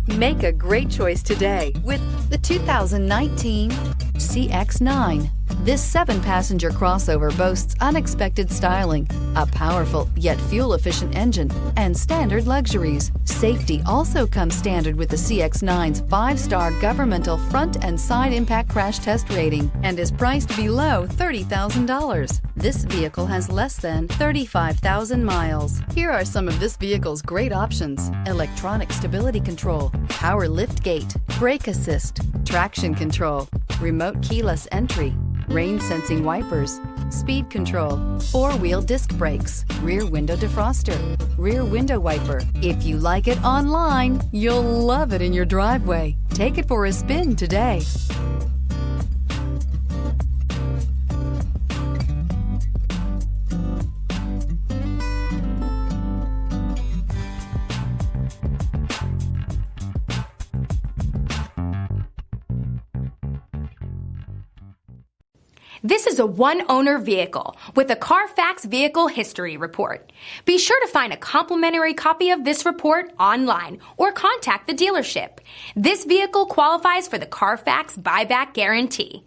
Make a great choice today with the 2019 CX-9. This 7-passenger crossover boasts unexpected styling, a powerful yet fuel-efficient engine, and standard luxuries. Safety also comes standard with the CX-9's 5-star governmental front and side impact crash test rating and is priced below $30,000. This vehicle has less than 35,000 miles. Here are some of this vehicle's great options: electronic stability control, power liftgate, brake assist, traction control, remote keyless entry, rain sensing wipers, speed control, 4-wheel disc brakes, rear window defroster, rear window wiper. If you like it online, you'll love it in your driveway. Take it for a spin today. This is a one-owner vehicle with a Carfax Vehicle History Report. Be sure to find a complimentary copy of this report online or contact the dealership. This vehicle qualifies for the Carfax Buyback Guarantee.